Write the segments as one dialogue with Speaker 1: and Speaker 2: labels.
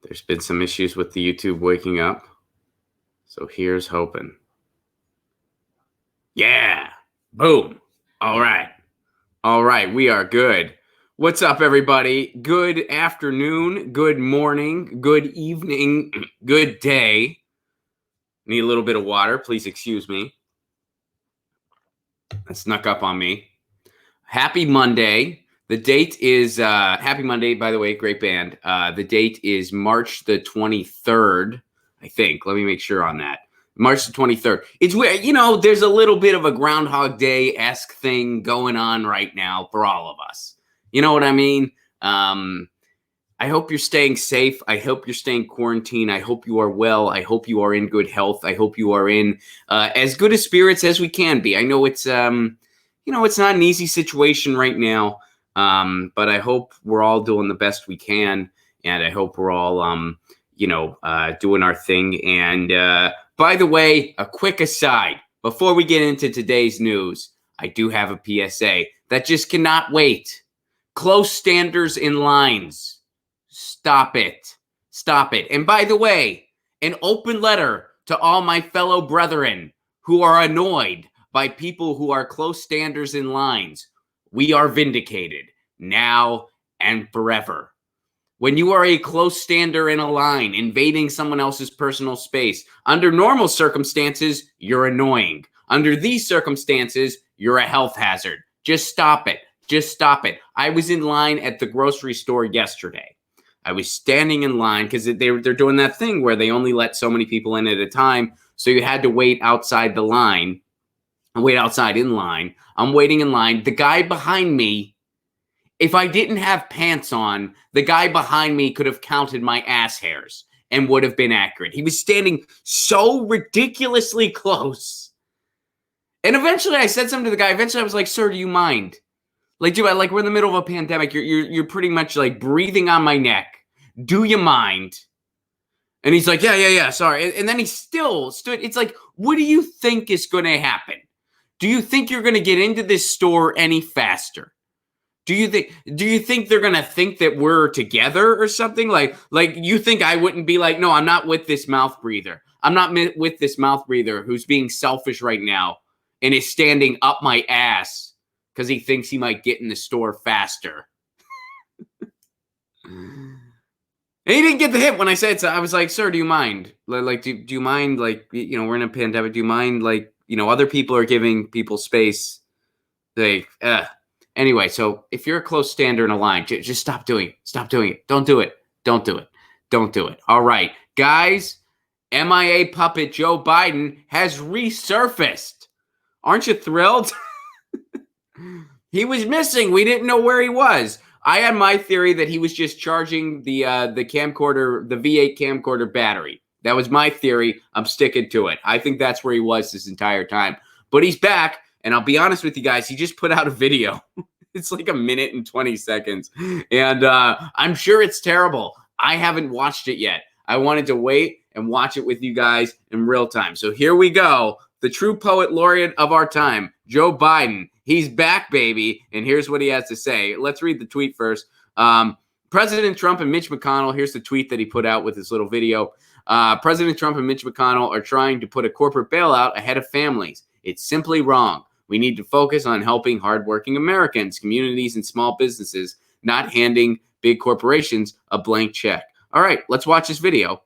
Speaker 1: There's been some issues with the YouTube waking up. So here's hoping. Yeah. Boom. All right. All right. We are good. What's up, everybody? Good afternoon, good morning, good evening, good day. Need a little bit of water. Please excuse me. That snuck up on me. Happy Monday. The date is Happy Monday, by the way, great band. The date is March the 23rd, I think. Let me make sure on that. March the 23rd. It's weird, there's a little bit of a Groundhog Day-esque thing going on right now for all of us. You know what I mean? I hope you're staying safe. I hope you're staying quarantined. I hope you are well. I hope you are in good health. I hope you are in as good a spirits as we can be. I know it's it's not an easy situation right now. But I hope we're all doing the best we can, and I hope we're all, doing our thing. And by the way, a quick aside, before we get into today's news, I do have a PSA that just cannot wait. Close standers in lines. Stop it. Stop it. And by the way, an open letter to all my fellow brethren who are annoyed by people who are close standers in lines. We are vindicated now and forever. When you are a close stander in a line, invading someone else's personal space, under normal circumstances, you're annoying. Under these circumstances, you're a health hazard. Just stop it. Just stop it. I was in line at the grocery store yesterday. I was standing in line because they're doing that thing where they only let so many people in at a time. So you had to wait outside the line. Wait outside in line. I'm waiting in line. The guy behind me, if I didn't have pants on, the guy behind me could have counted my ass hairs and would have been accurate. He was standing so ridiculously close. And eventually I said something to the guy. Eventually I was like, sir, do you mind? Like, we're in the middle of a pandemic. You're pretty much like breathing on my neck. Do you mind? And he's like, yeah, sorry. And then he still stood. It's like, what do you think is going to happen? Do you think you're going to get into this store any faster? Do you think they're going to think that we're together or something? Like you think I wouldn't be like, no, I'm not with this mouth breather. I'm not with this mouth breather who's being selfish right now and is standing up my ass because he thinks he might get in the store faster. And he didn't get the hint when I said so. I was like, sir, do you mind? Like, do you mind? Like, we're in a pandemic. Do you mind? Like, other people are giving people space. Anyway, so if you're a close stander in a line, just stop doing it. Stop doing it. Don't do it. Don't do it. Don't do it. All right, guys, MIA puppet Joe Biden has resurfaced. Aren't you thrilled? He was missing. We didn't know where he was. I had my theory that he was just charging the camcorder, the V8 camcorder battery. That was my theory. I'm sticking to it. I think that's where he was this entire time. But he's back, and I'll be honest with you guys, he just put out a video. It's like 1 minute and 20 seconds. And I'm sure it's terrible. I haven't watched it yet. I wanted to wait and watch it with you guys in real time. So here we go. The true poet laureate of our time, Joe Biden. He's back, baby. And here's what he has to say. Let's read the tweet first. President Trump and Mitch McConnell, here's the tweet that he put out with this little video. President Trump and Mitch McConnell are trying to put a corporate bailout ahead of families. It's simply wrong. We need to focus on helping hardworking Americans, communities, and small businesses, not handing big corporations a blank check. All right, let's watch this video.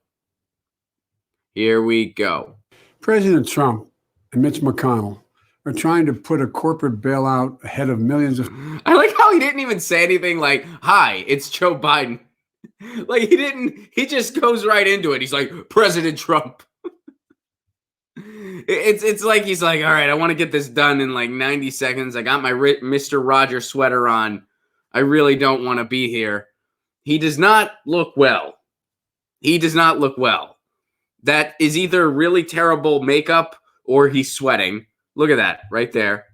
Speaker 1: Here we go.
Speaker 2: President Trump and Mitch McConnell are trying to put a corporate bailout ahead of millions of...
Speaker 1: I like how he didn't even say anything like, hi, it's Joe Biden. Like he just goes right into it. He's like, President Trump. It's like he's like, all right, I want to get this done in like 90 seconds. I got my Mr. Rogers sweater on. I really don't want to be here. He does not look well. He does not look well. That is either really terrible makeup or he's sweating. Look at that right there.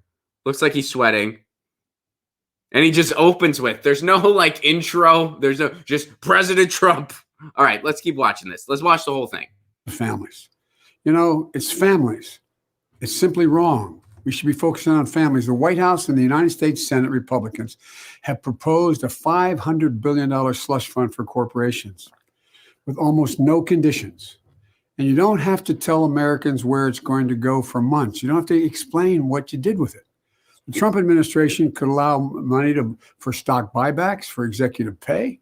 Speaker 1: Looks like he's sweating. And he just opens with, there's no like intro. There's no, just President Trump. All right, let's keep watching this. Let's watch the whole thing.
Speaker 2: Families. It's families. It's simply wrong. We should be focusing on families. The White House and the United States Senate Republicans have proposed a $500 billion slush fund for corporations. with almost no conditions. And you don't have to tell Americans where it's going to go for months. You don't have to explain what you did with it. The Trump administration could allow money for stock buybacks, for executive pay.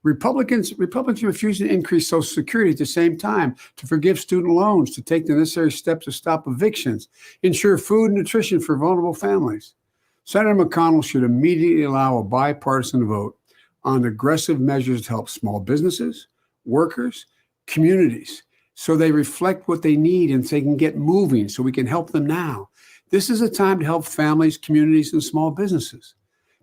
Speaker 2: Republicans refuse to increase Social Security at the same time, to forgive student loans, to take the necessary steps to stop evictions, ensure food and nutrition for vulnerable families. Senator McConnell should immediately allow a bipartisan vote on aggressive measures to help small businesses, workers, communities, so they reflect what they need and so they can get moving, so we can help them now. This is a time to help families, communities, and small businesses.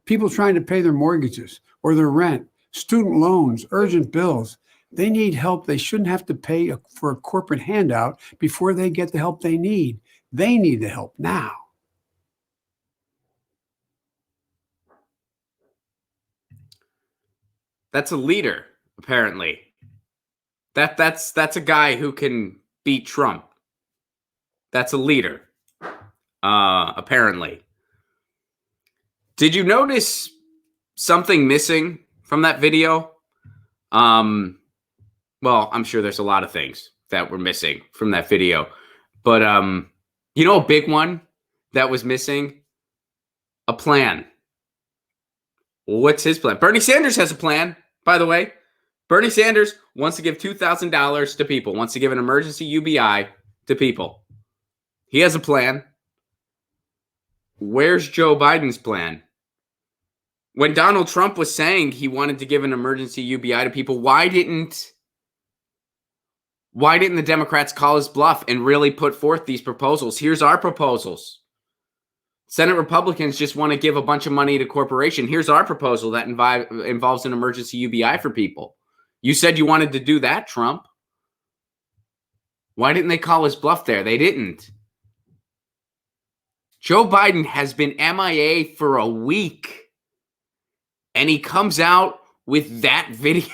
Speaker 2: People trying to pay their mortgages or their rent, student loans, urgent bills, they need help. They shouldn't have to pay for a corporate handout before they get the help they need. They need the help now.
Speaker 1: That's a leader, apparently. That's a guy who can beat Trump. That's a leader, apparently. Did you notice something missing from that video? Well, I'm sure there's a lot of things that were missing from that video. But you know, a big one that was missing? A plan. What's his plan? Bernie Sanders has a plan, by the way. Bernie Sanders wants to give $2,000 to people, wants to give an emergency UBI to people. He has a plan. Where's Joe Biden's plan? When Donald Trump was saying he wanted to give an emergency UBI to people, why didn't the Democrats call his bluff and really put forth these proposals? Here's our proposals. Senate Republicans just want to give a bunch of money to corporation. Here's our proposal that involves an emergency UBI for people. You said you wanted to do that, Trump. Why didn't they call his bluff there? They didn't. Joe Biden has been MIA for a week, and he comes out with that video.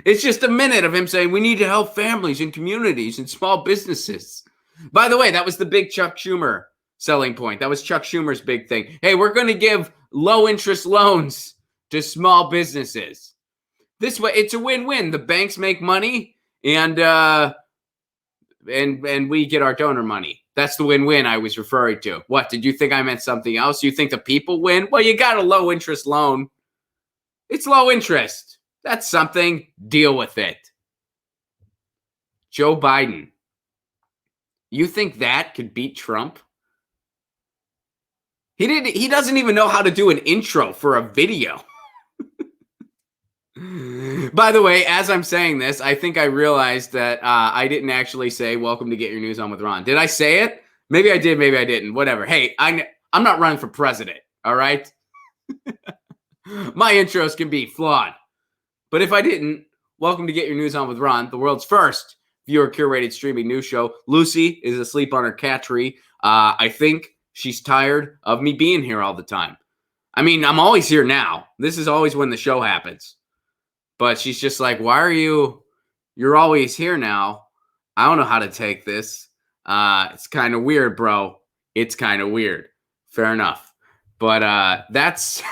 Speaker 1: It's just a minute of him saying, we need to help families and communities and small businesses. By the way, that was the big Chuck Schumer selling point. That was Chuck Schumer's big thing. Hey, we're going to give low interest loans to small businesses. This way, it's a win-win. The banks make money, and we get our donor money. That's the win-win I was referring to. What, did you think I meant something else? You think the people win? Well, you got a low interest loan. It's low interest. That's something. Deal with it. Joe Biden. You think that could beat Trump? He doesn't even know how to do an intro for a video. By the way, as I'm saying this, I think I realized that I didn't actually say welcome to Get Your News On with Ron. Did I say it? Maybe I did, maybe I didn't. Whatever. Hey, I'm not running for president, all right? My intros can be flawed. But if I didn't, welcome to Get Your News On with Ron, the world's first viewer-curated streaming news show. Lucy is asleep on her cat tree. I think she's tired of me being here all the time. I mean, I'm always here now. This is always when the show happens. But she's just like, why are you're always here now. I don't know how to take this. It's kind of weird, bro. It's kind of weird. Fair enough. But that's,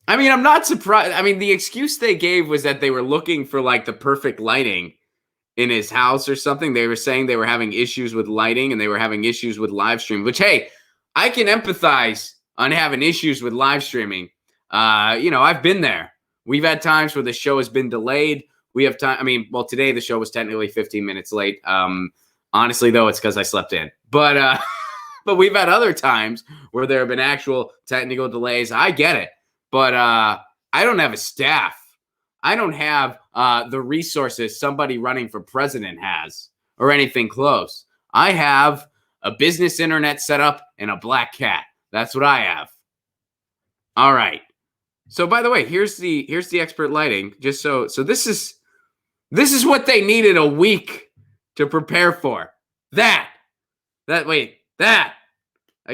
Speaker 1: I mean, I'm not surprised. I mean, the excuse they gave was that they were looking for like the perfect lighting in his house or something. They were saying they were having issues with lighting and they were having issues with live stream, which, hey, I can empathize on having issues with live streaming. You know, I've been there. We've had times where the show has been delayed. We have time. I mean, well, today the show was technically 15 minutes late. Honestly, though, it's because I slept in. But we've had other times where there have been actual technical delays. I get it. But I don't have a staff. I don't have the resources somebody running for president has or anything close. I have a business internet setup and a black cat. That's what I have. All right. So, by the way, here's the expert lighting. Just so this is what they needed a week to prepare for. That. I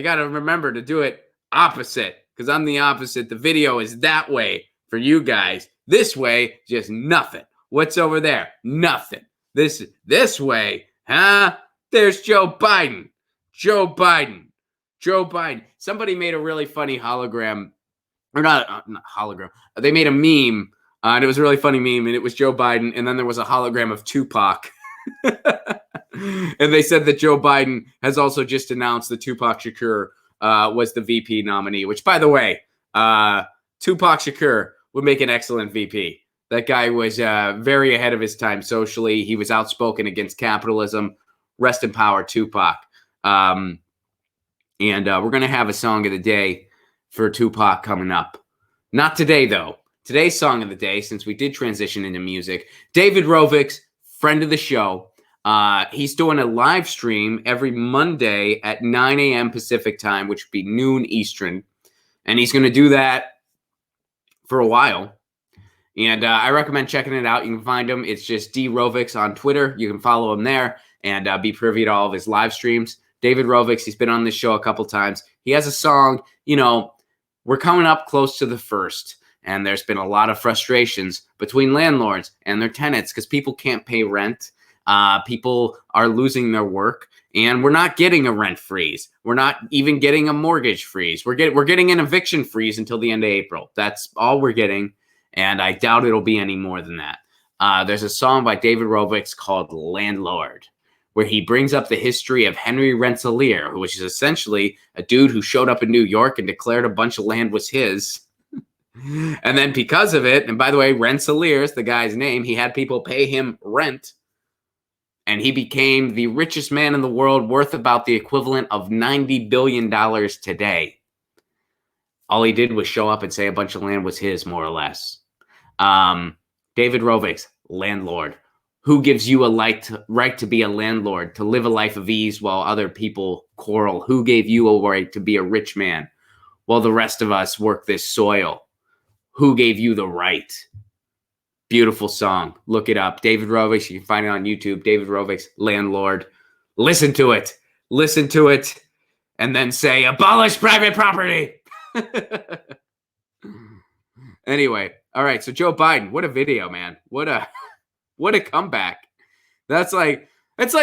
Speaker 1: got to remember to do it opposite because I'm the opposite. The video is that way for you guys. This way, just nothing. What's over there? Nothing. This way, huh? There's Joe Biden. Joe Biden. Somebody made a really funny hologram. Or not hologram. They made a meme And it was a really funny meme, and it was Joe Biden, and then there was a hologram of Tupac. And they said that Joe Biden has also just announced that Tupac Shakur was the VP nominee, which, by the way, Tupac Shakur would make an excellent VP. That guy was very ahead of his time socially. He was outspoken against capitalism. Rest in power, Tupac. And we're going to have a song of the day for Tupac coming up. Not today, though. Today's song of the day, since we did transition into music, David Rovix, friend of the show. He's doing a live stream every Monday at 9 a.m. Pacific time, which would be noon Eastern. And he's going to do that for a while. And I recommend checking it out. You can find him. It's just D Rovix on Twitter. You can follow him there and be privy to all of his live streams. David Rovix, he's been on this show a couple times. He has a song, we're coming up close to the first. And there's been a lot of frustrations between landlords and their tenants because people can't pay rent. People are losing their work, and we're not getting a rent freeze. We're not even getting a mortgage freeze. We're getting an eviction freeze until the end of April. That's all we're getting, and I doubt it'll be any more than that. There's a song by David Rovix called Landlord, where he brings up the history of Henry Rensselaer, which is essentially a dude who showed up in New York and declared a bunch of land was his. And then because of it, and by the way, Rensselaer is the guy's name, he had people pay him rent, and he became the richest man in the world, worth about the equivalent of $90 billion today. All he did was show up and say a bunch of land was his, more or less. David Rovix, Landlord. Who gives you a right to be a landlord, to live a life of ease while other people quarrel? Who gave you a right to be a rich man while the rest of us work this soil? Who gave you the right? Beautiful song. Look it up. David Rovix. You can find it on YouTube. David Rovix, Landlord. Listen to it. Listen to it. And then say, abolish private property. Anyway. All right. So Joe Biden, what a video, man. What a comeback. It's like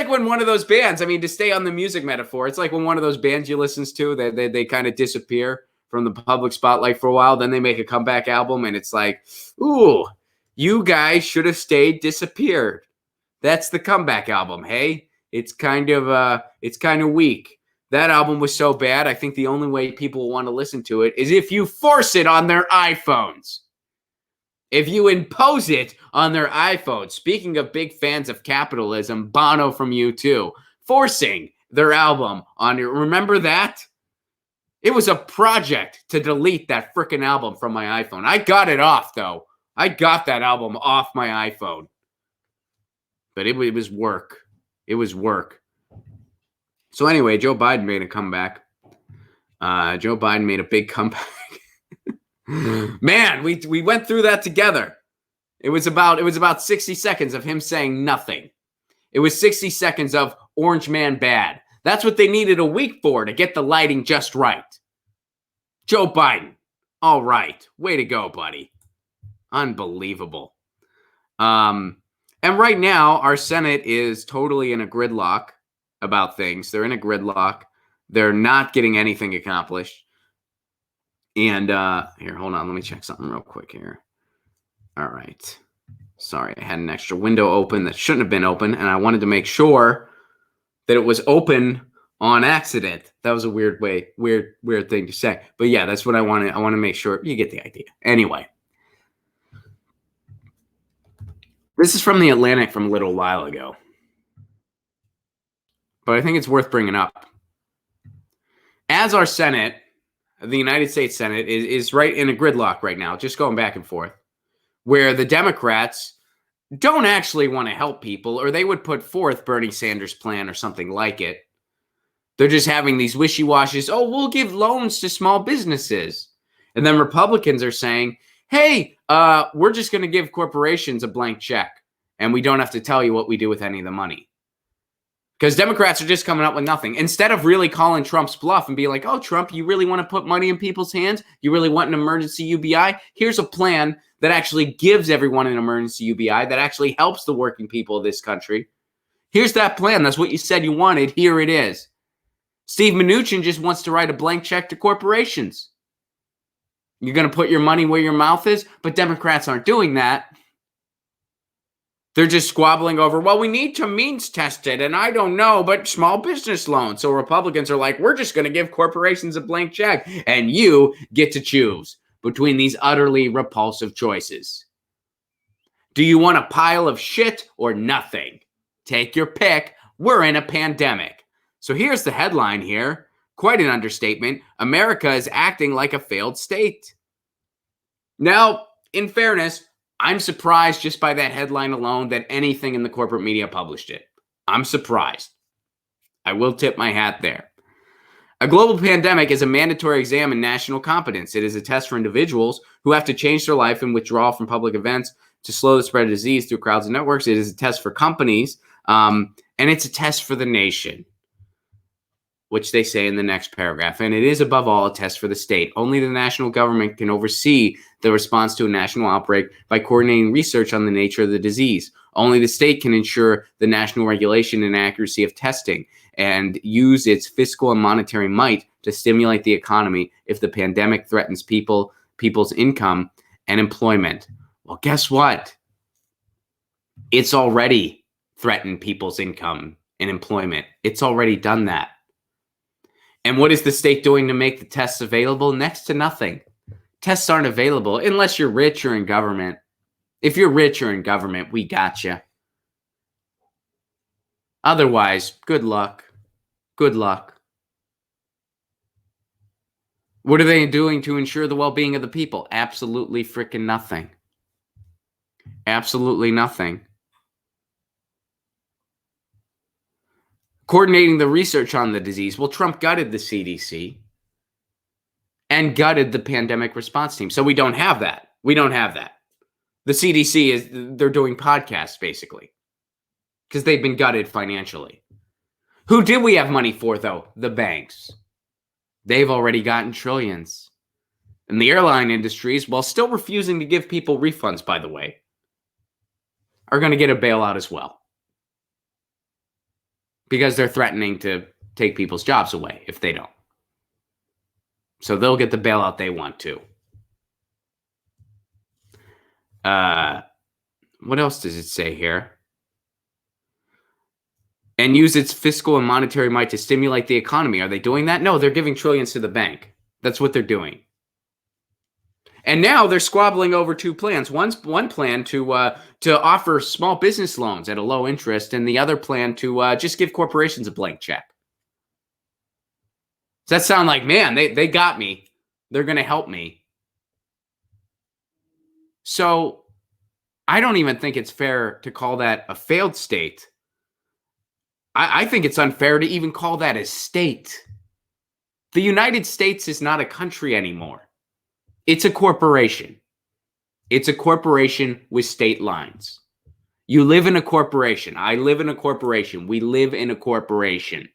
Speaker 1: when one of those bands, to stay on the music metaphor, it's like when one of those bands you listen to, they kind of disappear from the public spotlight for a while. Then they make a comeback album, and it's like, ooh, you guys should have stayed disappeared. That's the comeback album. Hey, it's kind of weak. That album was so bad. I think the only way people want to listen to it is if you force it on their iPhones. If you impose it on their iPhones. Speaking of big fans of capitalism, Bono from U2 forcing their album on your. Remember that? It was a project to delete that freaking album from my iPhone. I got it off, though. I got that album off my iPhone. But it was work. It was work. So anyway, Joe Biden made a comeback. Joe Biden made a big comeback. Man, we went through that together. It was about 60 seconds of him saying nothing. It was 60 seconds of Orange Man bad. That's what they needed a week for, to get the lighting just right. Joe Biden. All right. Way to go, buddy. Unbelievable. And right now, our Senate is totally in a gridlock about things. They're in a gridlock. They're not getting anything accomplished. And here, hold on. Let me check something real quick here. All right. Sorry, I had an extra window open that shouldn't have been open, and I wanted to make sure that it was open on accident. That was a weird thing to say. But yeah, that's what I wanted. I want to make sure you get the idea. Anyway. This is from The Atlantic from a little while ago. But I think it's worth bringing up. As our Senate, the United States Senate, is right in a gridlock right now, just going back and forth, where the Democrats don't actually want to help people, or they would put forth Bernie Sanders' plan or something like it. They're just having these wishy-washes. Oh, we'll give loans to small businesses. And then Republicans are saying, hey, we're just going to give corporations a blank check, and we don't have to tell you what we do with any of the money. Because Democrats are just coming up with nothing. Instead of really calling Trump's bluff and being like, oh, Trump, you really want to put money in people's hands? You really want an emergency UBI? Here's a plan that actually gives everyone an emergency UBI, that actually helps the working people of this country. Here's that plan. That's what you said you wanted. Here it is. Steve Mnuchin just wants to write a blank check to corporations. You're going to put your money where your mouth is, but Democrats aren't doing that. They're just squabbling over, well, we need to means test it, and I don't know, but small business loans. So Republicans are like, we're just going to give corporations a blank check, and you get to choose between these utterly repulsive choices. Do you want a pile of shit or nothing? Take your pick. We're in a pandemic. So here's the headline here. Quite an understatement. America is acting like a failed state. Now, in fairness, I'm surprised just by that headline alone that anything in the corporate media published it. I'm surprised. I will tip my hat there. A global pandemic is a mandatory exam in national competence. It is a test for individuals who have to change their life and withdraw from public events to slow the spread of disease through crowds and networks. It is a test for companies, and it's a test for the nation, which they say in the next paragraph. And it is, above all, a test for the state. Only the national government can oversee the response to a national outbreak by coordinating research on the nature of the disease. Only the state can ensure the national regulation and accuracy of testing and use its fiscal and monetary might to stimulate the economy if the pandemic threatens people's income and employment. Well, guess what? It's already threatened people's income and employment. It's already done that. And what is the state doing to make the tests available? Next to nothing. Tests aren't available unless you're rich or in government. If you're rich or in government, we got you. Otherwise, good luck. Good luck. What are they doing to ensure the well-being of the people? Absolutely freaking nothing. Absolutely nothing. Coordinating the research on the disease. Well, Trump gutted the CDC and gutted the pandemic response team. So we don't have that. We don't have that. The CDC they're doing podcasts basically because they've been gutted financially. Who did we have money for, though? The banks. They've already gotten trillions. And the airline industries, while still refusing to give people refunds, by the way, are going to get a bailout as well. Because they're threatening to take people's jobs away if they don't. So they'll get the bailout they want to. What else does it say here? And use its fiscal and monetary might to stimulate the economy. Are they doing that? No, they're giving trillions to the bank. That's what they're doing. And now they're squabbling over two plans. One plan to offer small business loans at a low interest, and the other plan to just give corporations a blank check. Does that sound like, man, they got me. They're going to help me. So I don't even think it's fair to call that a failed state. I think it's unfair to even call that a state. The United States is not a country anymore. It's a corporation. It's a corporation with state lines. You live in a corporation. I live in a corporation. We live in a corporation.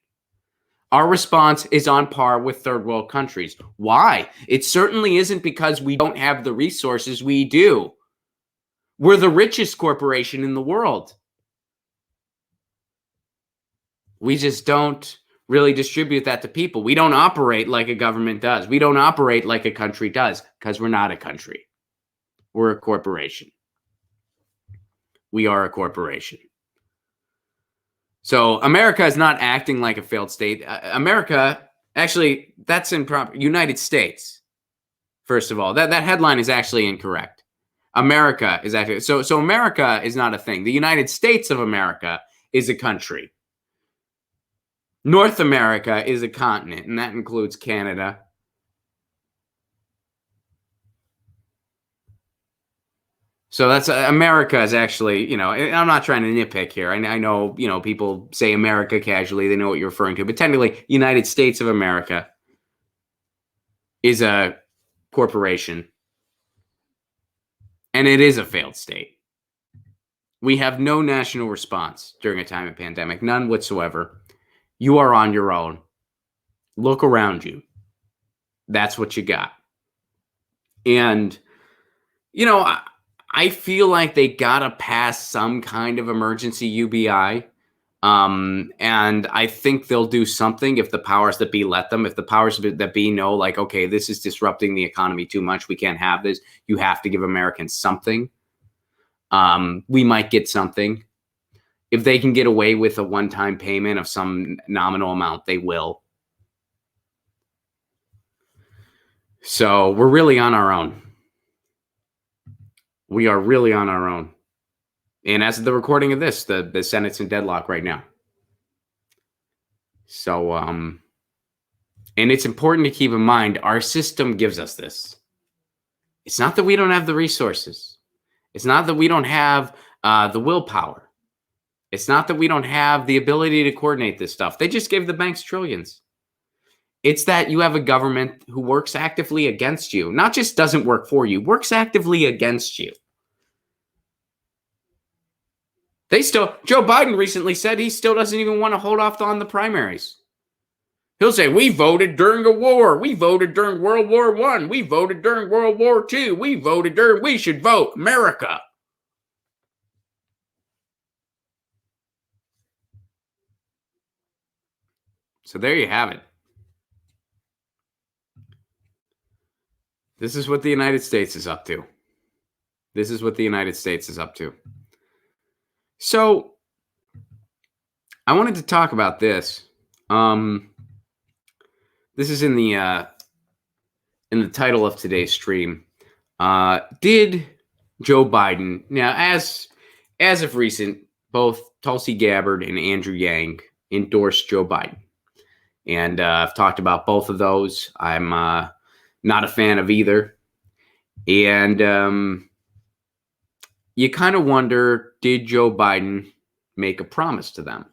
Speaker 1: Our response is on par with third world countries. Why? It certainly isn't because we don't have the resources. We do. We're the richest corporation in the world. We just don't really distribute that to people. We don't operate like a government does. We don't operate like a country does because we're not a country. We're a corporation. We are a corporation. So America is not acting like a failed state. America, actually, that's improper. United States, first of all. That headline is actually incorrect. America is actually, so America is not a thing. The United States of America is a country. North America is a continent, and that includes Canada. So that's America is actually, I'm not trying to nitpick here. I know, people say America casually. They know what you're referring to. But technically, United States of America is a corporation. And it is a failed state. We have no national response during a time of pandemic, none whatsoever. You are on your own. Look around you. That's what you got. And, I feel like they got to pass some kind of emergency UBI And I think they'll do something if the powers that be let them. If the powers that be know, like, okay, this is disrupting the economy too much. We can't have this. You have to give Americans something. We might get something. If they can get away with a one-time payment of some nominal amount, they will. So we're really on our own. We are really on our own. And as of the recording of this, the Senate's in deadlock right now. So, and it's important to keep in mind, our system gives us this. It's not that we don't have the resources. It's not that we don't have the willpower. It's not that we don't have the ability to coordinate this stuff. They just gave the banks trillions. It's that you have a government who works actively against you. Not just doesn't work for you, works actively against you. Joe Biden recently said he still doesn't even want to hold off on the primaries. He'll say, we voted during a war. We voted during World War I. We voted during World War II. We should vote. America. So there you have it. This is what the United States is up to. This is what the United States is up to. So I wanted to talk about this. This is in the title of today's stream. Did Joe Biden, now as of recent, both Tulsi Gabbard and Andrew Yang endorsed Joe Biden. And I've talked about both of those. I'm not a fan of either. And you kind of wonder, did Joe Biden make a promise to them?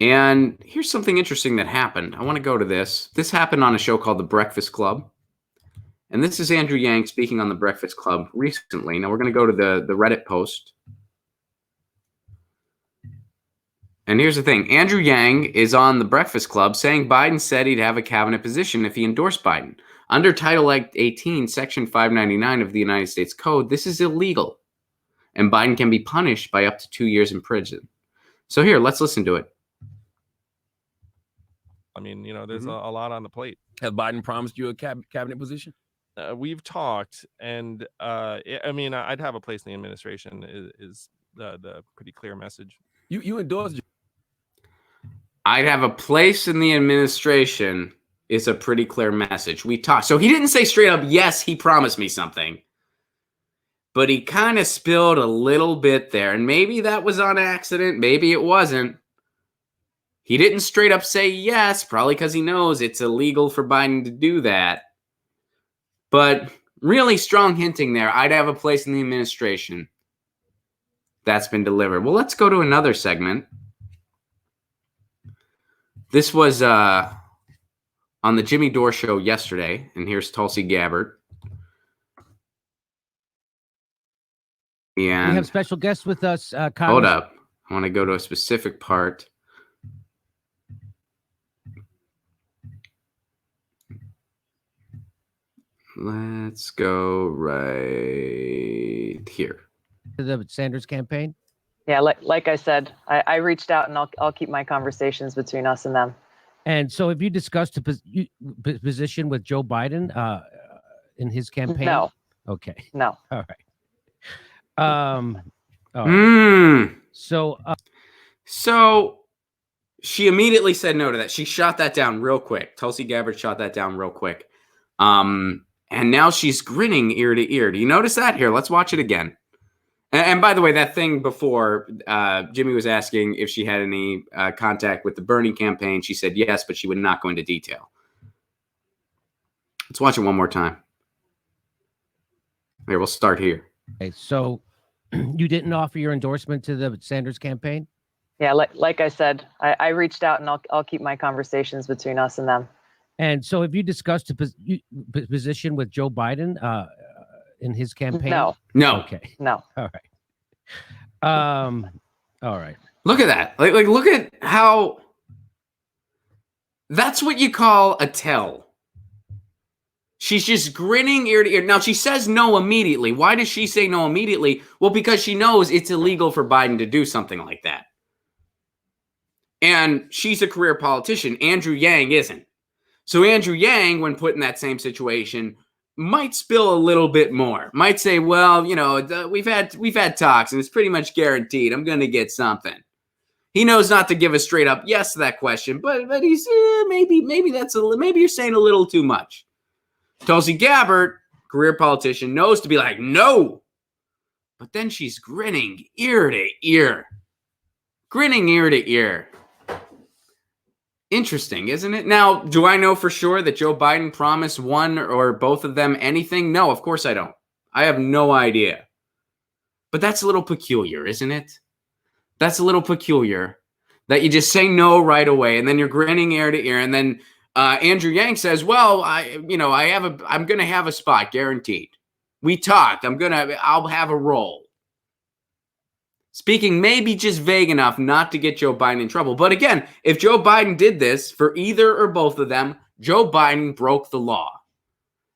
Speaker 1: And here's something interesting that happened. I want to go to this. This happened on a show called The Breakfast Club. And this is Andrew Yang speaking on The Breakfast Club recently. Now we're going to go to the Reddit post. And here's the thing. Andrew Yang is on The Breakfast Club saying Biden said he'd have a cabinet position if he endorsed Biden. Under Title 18, Section 599 of the United States Code, this is illegal. And Biden can be punished by up to 2 years in prison. So here, let's listen to it.
Speaker 3: I mean, you know, there's a lot on the plate.
Speaker 4: Has Biden promised you a cabinet position?
Speaker 3: We've talked, and I mean, I'd have a place in the administration is the pretty clear message.
Speaker 4: You endorsed.
Speaker 1: I'd have a place in the administration is a pretty clear message. We talked. So he didn't say straight up, yes, he promised me something. But he kind of spilled a little bit there. And maybe that was on accident. Maybe it wasn't. He didn't straight up say yes, probably because he knows it's illegal for Biden to do that. But really strong hinting there. I'd have a place in the administration. That's been delivered. Well, let's go to another segment. This was on the Jimmy Dore show yesterday. And here's Tulsi Gabbard. And
Speaker 5: we have special guests with us.
Speaker 1: Hold up. I want to go to a specific part. Let's go right here.
Speaker 5: The Sanders campaign.
Speaker 6: Yeah, like I said, I reached out, and I'll keep my conversations between us and them.
Speaker 5: And so, have you discussed a position with Joe Biden in his campaign?
Speaker 6: No.
Speaker 5: Okay.
Speaker 6: No.
Speaker 5: All right. All right.
Speaker 1: So she immediately said no to that. She shot that down real quick. Tulsi Gabbard shot that down real quick. And now she's grinning ear to ear. Do you notice that? Here, let's watch it again. And by the way, that thing before, Jimmy was asking if she had any contact with the Bernie campaign. She said yes, but she would not go into detail. Let's watch it one more time. Here, we'll start here.
Speaker 5: Okay, so you didn't offer your endorsement to the Sanders campaign?
Speaker 6: Yeah, like I said, I reached out, and I'll keep my conversations between us and them.
Speaker 5: And so, have you discussed a position with Joe Biden in his campaign?
Speaker 6: No.
Speaker 5: Okay.
Speaker 6: No.
Speaker 5: All right. All right.
Speaker 1: Look at that. Like look at how. That's what you call a tell. She's just grinning ear to ear. Now, she says no immediately. Why does she say no immediately? Well, because she knows it's illegal for Biden to do something like that. And she's a career politician. Andrew Yang isn't. So Andrew Yang, when put in that same situation, might spill a little bit more. Might say, well, we've had talks and it's pretty much guaranteed I'm going to get something. He knows not to give a straight up yes to that question, but he's maybe you're saying a little too much. Tulsi Gabbard, career politician, knows to be like, no. But then she's grinning ear to ear. Interesting, isn't it? Now, do I know for sure that Joe Biden promised one or both of them anything? No, of course I don't. I have no idea. But that's a little peculiar, isn't it? That's a little peculiar that you just say no right away, and then you're grinning ear to ear, and then Andrew Yang says, "Well, I'm going to have a spot guaranteed. We talked. I'll have a role." Speaking maybe just vague enough not to get Joe Biden in trouble. But again, if Joe Biden did this for either or both of them, Joe Biden broke the law.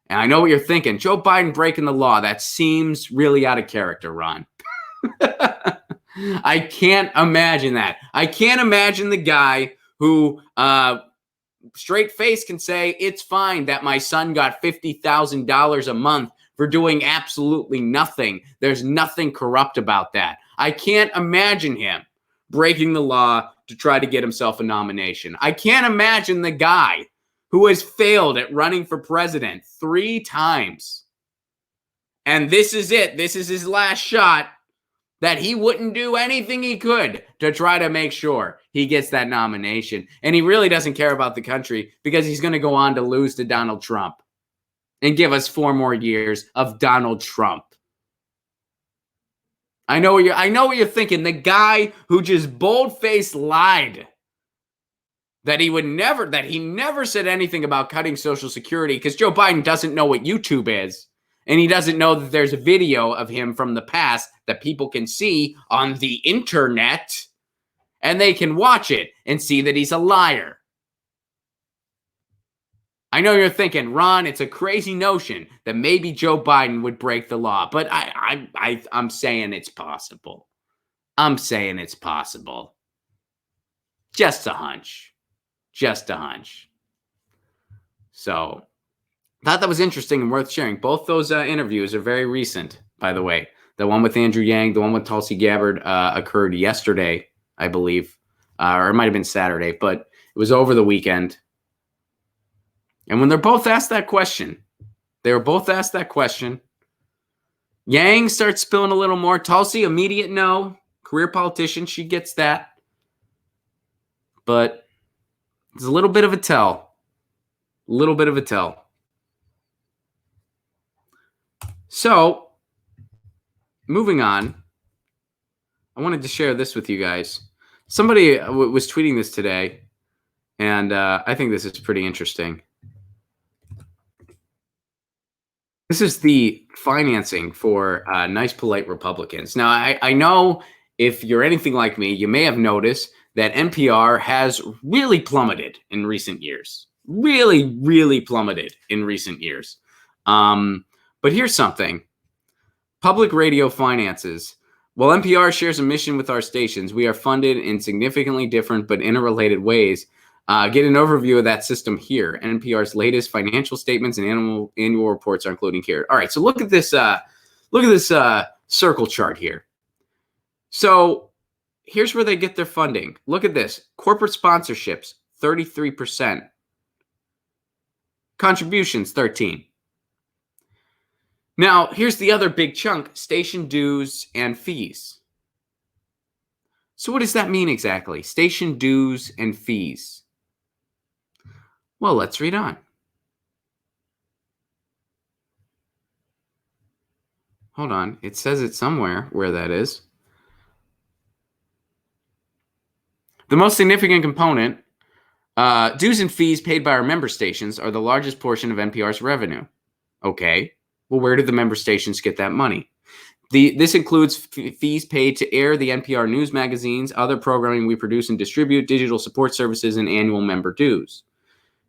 Speaker 1: And I know what you're thinking. Joe Biden breaking the law. That seems really out of character, Ron. I can't imagine that. I can't imagine the guy who straight face can say, it's fine that my son got $50,000 a month for doing absolutely nothing. There's nothing corrupt about that. I can't imagine him breaking the law to try to get himself a nomination. I can't imagine the guy who has failed at running for president 3 times. And this is it. This is his last shot, that he wouldn't do anything he could to try to make sure he gets that nomination. And he really doesn't care about the country because he's going to go on to lose to Donald Trump and give us 4 more years of Donald Trump. I know what you're thinking. The guy who just bold-faced lied that he never said anything about cutting Social Security, because Joe Biden doesn't know what YouTube is. And he doesn't know that there's a video of him from the past that people can see on the internet, and they can watch it and see that he's a liar. I know you're thinking, Ron, it's a crazy notion that maybe Joe Biden would break the law, but I'm saying it's possible. I'm saying it's possible. Just a hunch. Just a hunch. So, thought that was interesting and worth sharing. Both those interviews are very recent, by the way. The one with Andrew Yang, the one with Tulsi Gabbard occurred yesterday, I believe. Or it might have been Saturday, but it was over the weekend. And when they're both asked that question, Yang starts spilling a little more. Tulsi, immediate no. Career politician, she gets that. But it's a little bit of a tell. So, moving on, I wanted to share this with you guys. Somebody was tweeting this today, and I think this is pretty interesting. This is the financing for nice, polite Republicans. Now, I know if you're anything like me, you may have noticed that NPR has really plummeted in recent years. Really, really plummeted in recent years. But here's something. Public radio finances. While NPR shares a mission with our stations, we are funded in significantly different but interrelated ways. Get an overview of that system here. NPR's latest financial statements and annual reports are including here. All right, so look at this circle chart here. So here's where they get their funding. Look at this. Corporate sponsorships, 33%. Contributions, 13%. Now, here's the other big chunk, station dues and fees. So what does that mean exactly? Station dues and fees. Well, let's read on. Hold on. It says it somewhere where that is. The most significant component, dues and fees paid by our member stations are the largest portion of NPR's revenue. Okay. Well, where do the member stations get that money? This includes fees paid to air the NPR news magazines, other programming we produce and distribute, digital support services, and annual member dues.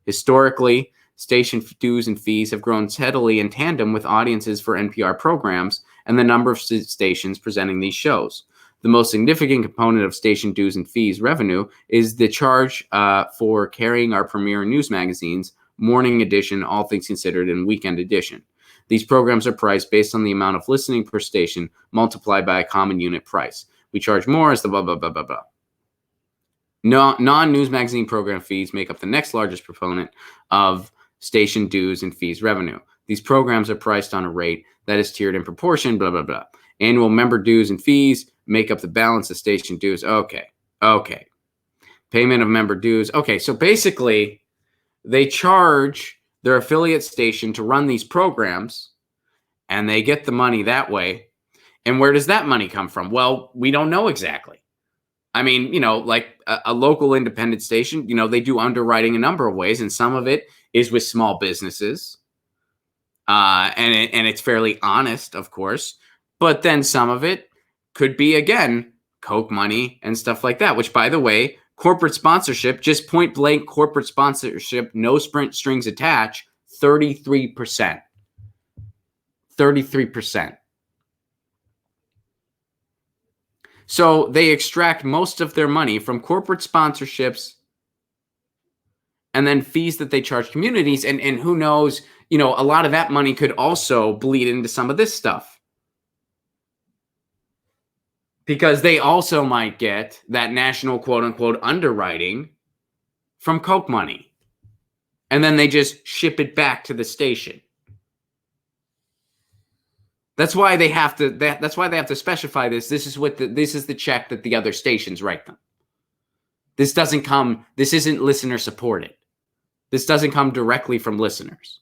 Speaker 1: Historically, station dues and fees have grown steadily in tandem with audiences for NPR programs and the number of stations presenting these shows. The most significant component of station dues and fees revenue is the charge for carrying our premier news magazines, Morning Edition, All Things Considered, and Weekend Edition. These programs are priced based on the amount of listening per station multiplied by a common unit price. We charge more as the blah, blah, blah, blah, blah. Non-news magazine program fees make up the next largest proponent of station dues and fees revenue. These programs are priced on a rate that is tiered in proportion, blah, blah, blah. Annual member dues and fees make up the balance of station dues. Okay. Payment of member dues. Okay, so basically, they charge their affiliate station to run these programs, and they get the money that way. And where does that money come from? Well, we don't know exactly. I mean, like a local independent station, they do underwriting a number of ways, and some of it is with small businesses. And it's fairly honest, of course. But then some of it could be, again, Coke money and stuff like that, which, by the way, corporate sponsorship, just point blank corporate sponsorship, no strings attached, 33%. 33%. So they extract most of their money from corporate sponsorships and then fees that they charge communities. And who knows, a lot of that money could also bleed into some of this stuff. Because they also might get that national quote unquote underwriting from Coke money. And then they just ship it back to the station. That's why they have to. That's why they have to specify this. This is the check that the other stations write them. This doesn't come. This isn't listener supported. This doesn't come directly from listeners.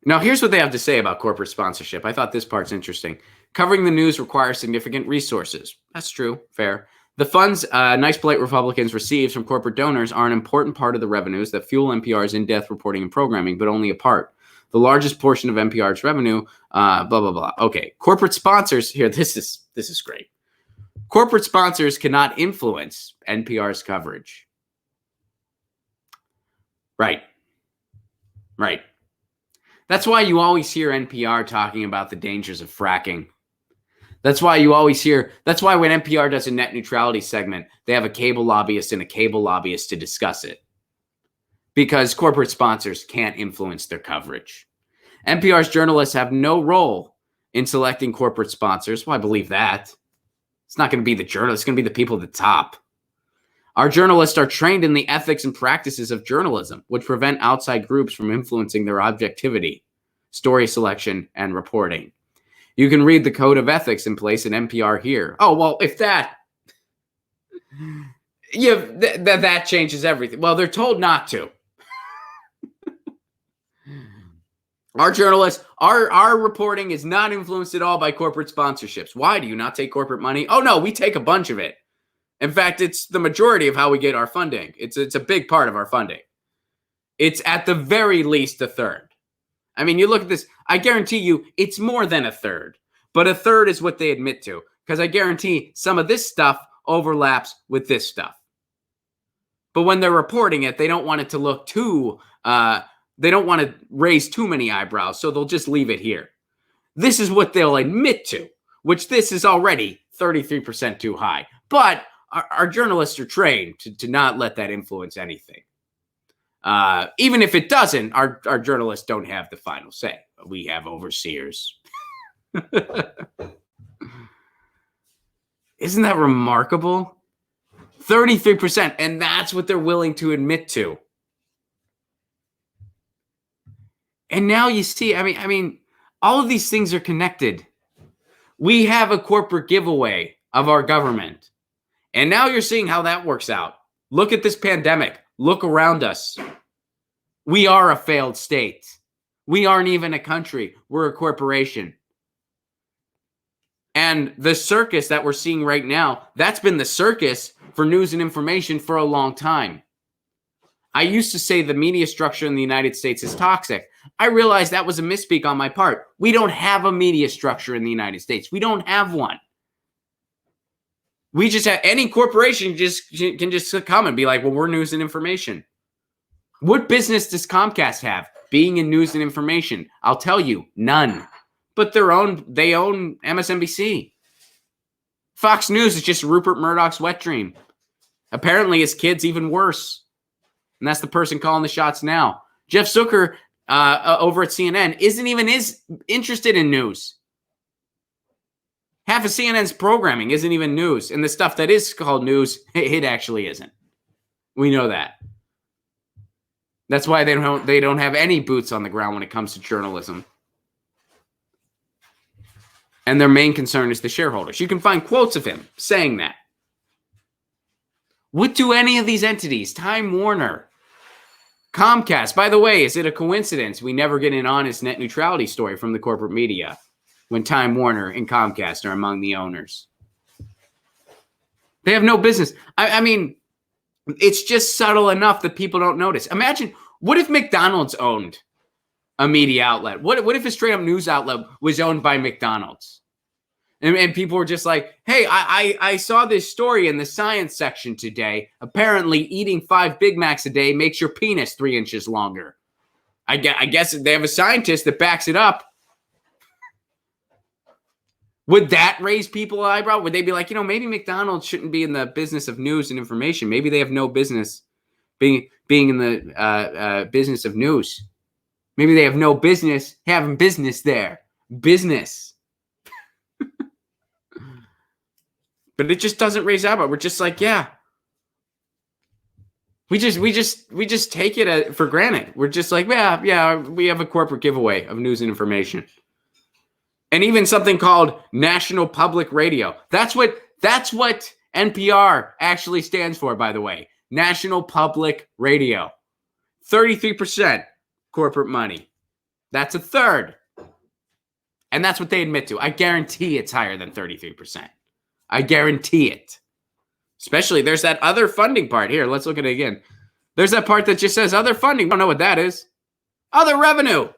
Speaker 1: Now, here's what they have to say about corporate sponsorship. I thought this part's interesting. Covering the news requires significant resources. That's true. Fair. The funds Nice Polite Republicans receives from corporate donors are an important part of the revenues that fuel NPR's in-depth reporting and programming, but only a part. The largest portion of NPR's revenue, blah, blah, blah. Okay, corporate sponsors, here, this is great. Corporate sponsors cannot influence NPR's coverage. Right. That's why you always hear NPR talking about the dangers of fracking. That's why when NPR does a net neutrality segment, they have a cable lobbyist and a cable lobbyist to discuss it. Because corporate sponsors can't influence their coverage. NPR's journalists have no role in selecting corporate sponsors. Well, I believe that. It's not going to be the journalists, it's going to be the people at the top. Our journalists are trained in the ethics and practices of journalism, which prevent outside groups from influencing their objectivity, story selection, and reporting. You can read the code of ethics in place at NPR here. Oh, well, if that changes everything. Well, they're told not to. Our journalists, our reporting is not influenced at all by corporate sponsorships. Why do you not take corporate money? Oh, no, we take a bunch of it. In fact, it's the majority of how we get our funding. It's a big part of our funding. It's at the very least a third. I mean, you look at this, I guarantee you it's more than a third, but a third is what they admit to, because I guarantee some of this stuff overlaps with this stuff. But when they're reporting it, they don't want it to look they don't want to raise too many eyebrows, so they'll just leave it here. This is what they'll admit to, which this is already 33% too high. But our journalists are trained to not let that influence anything. Even if it doesn't, our journalists don't have the final say. We have overseers. Isn't that remarkable? 33%, and that's what they're willing to admit to. And now you see, I mean, all of these things are connected. We have a corporate giveaway of our government. And now you're seeing how that works out. Look at this pandemic. Look around us. We are a failed state. We aren't even a country. We're a corporation. And the circus that we're seeing right now, that's been the circus for news and information for a long time. I used to say the media structure in the United States is toxic. I realized that was a misspeak on my part. We don't have a media structure in the United States. We don't have one. We just have, any corporation can just come and be like, well, we're news and information. What business does Comcast have? Being in news and information. I'll tell you, none. But they own MSNBC. Fox News is just Rupert Murdoch's wet dream. Apparently his kid's even worse. And that's the person calling the shots now. Jeff Zucker over at CNN isn't even interested in news. Half of CNN's programming isn't even news. And the stuff that is called news, it actually isn't. We know that. That's why they don't have any boots on the ground when it comes to journalism. And their main concern is the shareholders. You can find quotes of him saying that. What do any of these entities, Time Warner, Comcast, by the way, is it a coincidence we never get an honest net neutrality story from the corporate media when Time Warner and Comcast are among the owners? They have no business. I mean, it's just subtle enough that people don't notice. Imagine, what if McDonald's owned a media outlet? What if a straight up news outlet was owned by McDonald's? And people were just like, hey, I saw this story in the science section today. Apparently eating 5 Big Macs a day makes your penis 3 inches longer. I guess they have a scientist that backs it up. Would that raise people's eyebrow? Would they be like, maybe McDonald's shouldn't be in the business of news and information. Maybe they have no business being in the business of news. Maybe they have no business having business there. Business. But it just doesn't raise eyebrow. We're just like, yeah. We just take it for granted. We're just like, yeah, we have a corporate giveaway of news and information. And even something called National Public Radio. That's what NPR actually stands for, by the way. National Public Radio. 33% corporate money. That's a third. And that's what they admit to. I guarantee it's higher than 33%. I guarantee it. Especially, there's that other funding part. Here, let's look at it again. There's that part that just says other funding. I don't know what that is. Other revenue.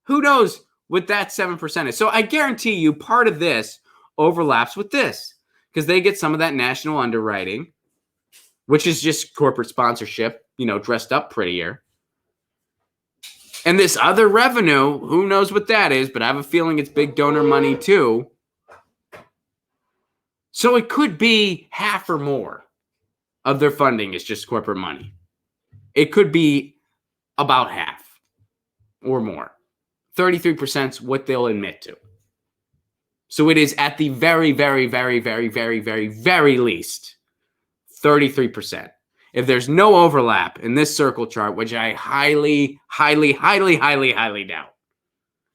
Speaker 1: Who knows what that 7% is? So I guarantee you part of this overlaps with this. Because they get some of that national underwriting, which is just corporate sponsorship, dressed up prettier. And this other revenue, who knows what that is, but I have a feeling it's big donor money too. So it could be half or more of their funding is just corporate money. It could be about half or more. 33% is what they'll admit to. So it is at the very, very, very, very, very, very, very least 33%. If there's no overlap in this circle chart, which I highly, highly, highly, highly, highly doubt,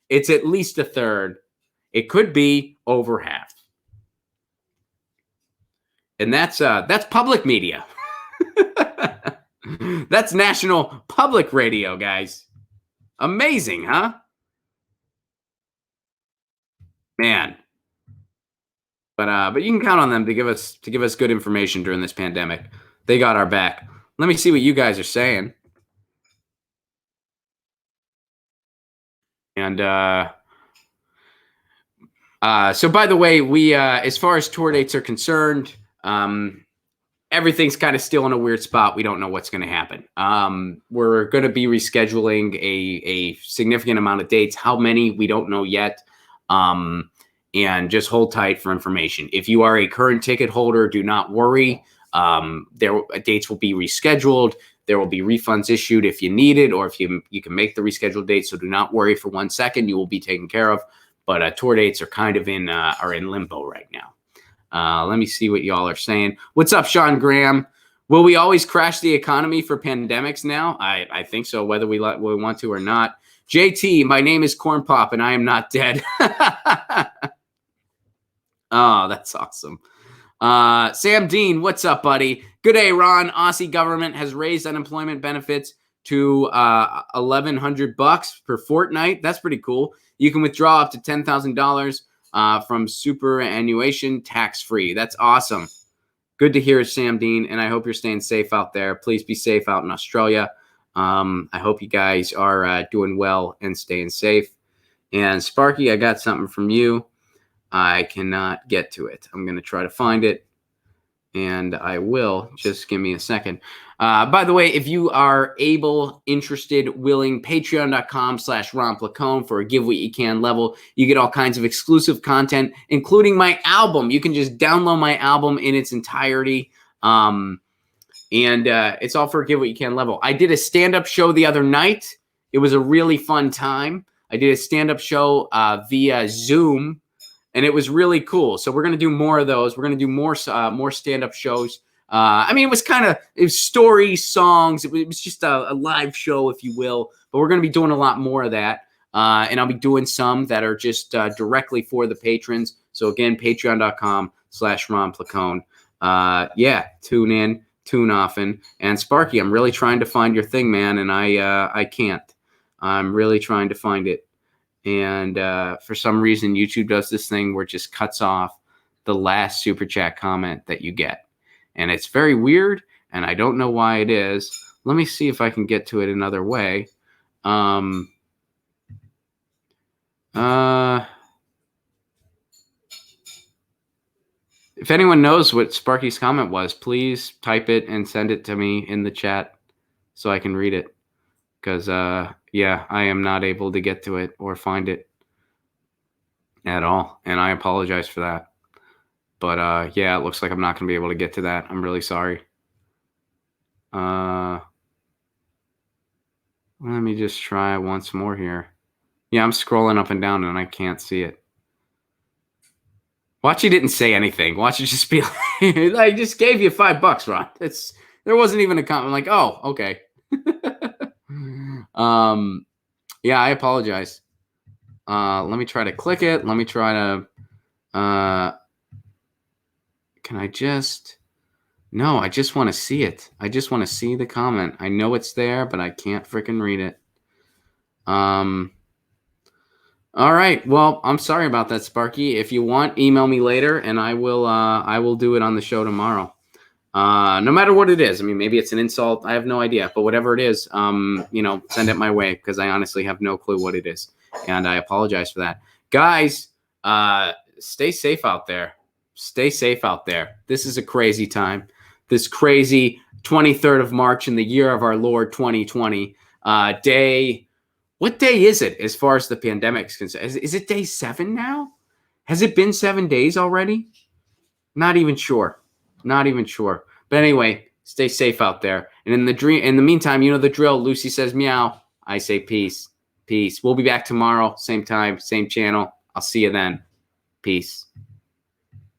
Speaker 1: it's at least a third. It could be over half. And that's public media. That's National Public Radio, guys. Amazing, huh? Man. But you can count on them to give us good information during this pandemic. They got our back. Let me see what you guys are saying. And so by the way, we as far as tour dates are concerned, everything's kind of still in a weird spot. We don't know what's going to happen. We're going to be rescheduling a significant amount of dates. How many, we don't know yet. And just hold tight for information. If you are a current ticket holder, do not worry. Dates will be rescheduled. There will be refunds issued if you need it, or if you can make the rescheduled date. So do not worry for 1 second. You will be taken care of. But tour dates are kind of in limbo right now. Let me see what y'all are saying. What's up, Sean Graham? Will we always crash the economy for pandemics now? I think so, whether we want to or not. JT, my name is Corn Pop, and I am not dead. Oh, that's awesome. Sam Dean, what's up, buddy? Good day, Ron. Aussie government has raised unemployment benefits to $1,100 per fortnight. That's pretty cool. You can withdraw up to $10,000 from superannuation tax-free. That's awesome. Good to hear, Sam Dean, and I hope you're staying safe out there. Please be safe out in Australia. I hope you guys are doing well and staying safe. And Sparky, I got something from you. I cannot get to it. I'm going to try to find it, and I will. Just give me a second. By the way, if you are able, interested, willing, patreon.com/Ron Placone for a give what you can level. You get all kinds of exclusive content, including my album. You can just download my album in its entirety. And it's all for a give what you can level. I did a stand-up show the other night. It was a really fun time. I did a stand-up show via Zoom, and it was really cool. So we're going to do more of those. We're going to do more stand-up shows. I mean, it was stories, songs. It was just a live show, if you will. But we're going to be doing a lot more of that. And I'll be doing some that are just directly for the patrons. So again, patreon.com/Ron Placone. Yeah, tune in, tune often. And Sparky, I'm really trying to find your thing, man. And I can't. I'm really trying to find it. And for some reason, YouTube does this thing where it just cuts off the last super chat comment that you get. And it's very weird, and I don't know why it is. Let me see if I can get to it another way. If anyone knows what Sparky's comment was, please type it and send it to me in the chat so I can read it. Because, yeah, I am not able to get to it or find it at all. And I apologize for that. But, yeah, it looks like I'm not going to be able to get to that. I'm really sorry. Let me just try once more here. Yeah, I'm scrolling up and down and I can't see it. Watch, he didn't say anything. Watch it just be like, I just gave you $5, Ron. There wasn't even a comment. I'm like, oh, okay. Yeah, I apologize. Let me try to click it. Let me try to, can I just, no, I just want to see it. I just want to see the comment. I know it's there, but I can't freaking read it. All right. Well, I'm sorry about that, Sparky. If you want, email me later and I will do it on the show tomorrow. No matter what it is. I mean, maybe it's an insult. I have no idea, but whatever it is, send it my way because I honestly have no clue what it is. And I apologize for that. Guys, stay safe out there. Stay safe out there. This is a crazy time. This crazy 23rd of March in the year of our Lord 2020 day. What day is it as far as the pandemic is concerned? Is it day 7 now? Has it been 7 days already? Not even sure. Not even sure. But anyway, stay safe out there. And in the meantime, you know the drill. Lucy says meow. I say peace. Peace. We'll be back tomorrow. Same time, same channel. I'll see you then. Peace.